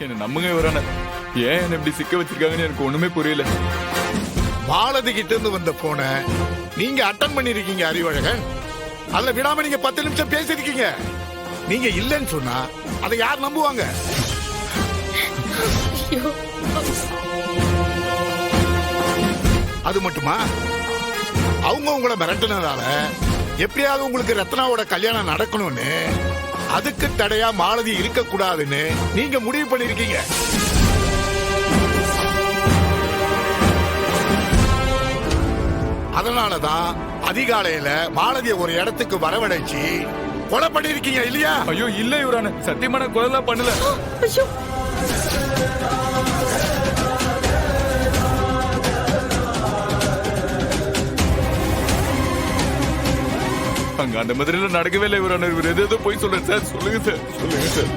என்ன நம்புங்க யுவரான. ஏன் என்ன இப்படி சிக்க வச்சிருக்காங்கன்னு எனக்கு ஒண்ணுமே புரியல. மாலதி கிட்ட இருந்து வந்த போன நீங்க அட்டன் பண்ணிருக்கீங்க அறிவழகன். அதுல விடாம நீங்க 10 நிமிஷம் பேசிருக்கீங்க. நீங்க இல்லன்னு சொன்னா அதை யார் நம்புவாங்க? அது மட்டுமா, அவங்க உங்களை மிரட்டினதால எப்படியாவது உங்களுக்கு ரத்னாவோட கல்யாணம் நடக்கணும்னு, அதுக்கு தடையா மாலதி இருக்க கூடாதுன்னு நீங்க முடிவு பண்ணிருக்கீங்க. அதனாலதான் அதிகாலையில மாலதிய ஒரு இடத்துக்கு வரவழைச்சு கொலை பண்ணிருக்கீங்க இல்லையா? ஐயோ இல்ல யுவரான, சத்தியமான கொலை பண்ணல. அங்க அந்த மாதிரி நடக்கவே இல்லை யுவரான. இவர் ஏதோ போய் சொல்றேன் சார். சொல்லுங்க சார், சொல்லுங்க சார்.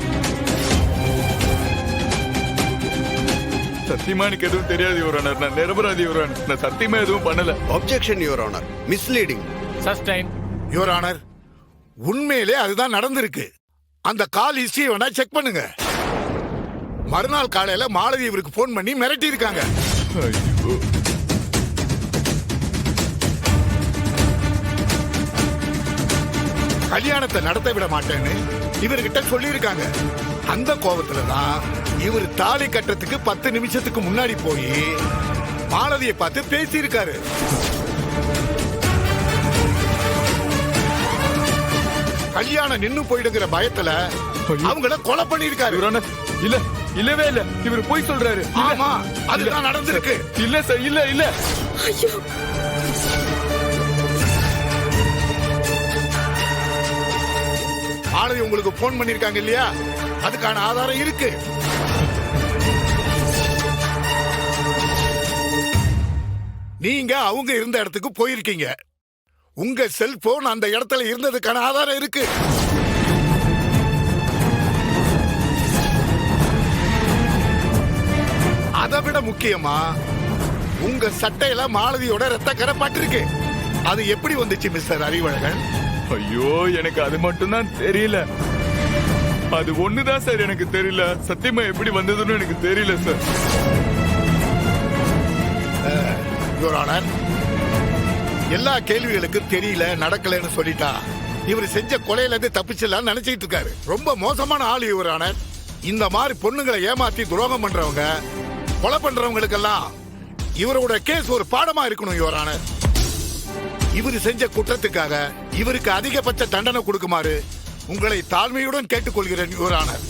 சத்தியமா எனக்கு எதுவும் தெரியாது யுவரானர். நான் நிரபராதி யுவரானர். நான் சத்தியமா எதுவும் பண்ணல. Objection your honour. Misleading. Sustain. Your honour, உண்மையிலே அதுதான் நடந்திருக்கு. அந்த கால் ஹிஸ்டரி வேணா செக் பண்ணுங்க. மறுநாள் காலையில மாலதி இவருக்கு போன் பண்ணி மிரட்டி இருக்காங்க. ஐயோ. கல்யாணத்தை நடத்த விட மாட்டேன்னு இவர்கிட்ட சொல்லி இருக்காங்க. அந்த கோபத்துலதான் இவர் தாலி கட்டத்துக்கு 10 நிமிஷத்துக்கு முன்னாடி போய் மாலதியை பார்த்து பேசி இருக்காரு. கல்யாணம் நின்னு போயிடுங்கிற பயத்துல அவங்கள கொலை பண்ணிருக்காரு. இல்ல, இல்லவே இல்ல. இவர் போய் சொல்றாரு. ஆமா, அதுதான் நடந்திருக்கு. இல்ல சார், இல்ல இல்ல. மாலதி உங்களுக்கு போன் பண்ணிருக்காங்க இல்லையா? அதுக்கான ஆதாரம் இருக்கு. நீங்க அவங்க இருந்த இடத்துக்கு போயிருக்கீங்க. உங்க செல்போன் அந்த இடத்துல இருந்ததுக்கான ஆதாரம் இருக்கு. அதை விட முக்கியமா உங்க சட்டையில மாலதியோட ரத்த கரை பட்டிருக்கு. அது எப்படி வந்துச்சு மிஸ்டர் அறிவழகன்? ஐயோ, எனக்கு அது மட்டும் தான் தெரியல. அது ஒண்ணுதான் சார் எனக்கு தெரியல. சத்தியமா எப்படி வந்ததுன்னு எனக்கு தெரியல சார். யுவர் ஆனர், எல்லா கேள்விகளுக்கும் தெரியல நடக்கலன்னு சொல்லிட்டா இவர் செஞ்ச கொலையில இருந்து தப்பிச்சிடலாம்னு நினைச்சிட்டு இருக்காரு. ரொம்ப மோசமான ஆள் யுவர் ஆனர். இந்த மாதிரி பொண்ணுங்களை ஏமாத்தி துரோகம் பண்றவங்க, கொலை பண்றவங்களுக்கெல்லாம் இவரோட கேஸ் ஒரு பாடமா இருக்கணும் யுவர் ஆனர். இவர் செஞ்ச குற்றத்துக்காக இவருக்கு அதிகபட்ச தண்டனை கொடுக்குமாறு உங்களை தாழ்மையுடன் கேட்டுக்கொள்கிறேன் யுவர் ஆனர்.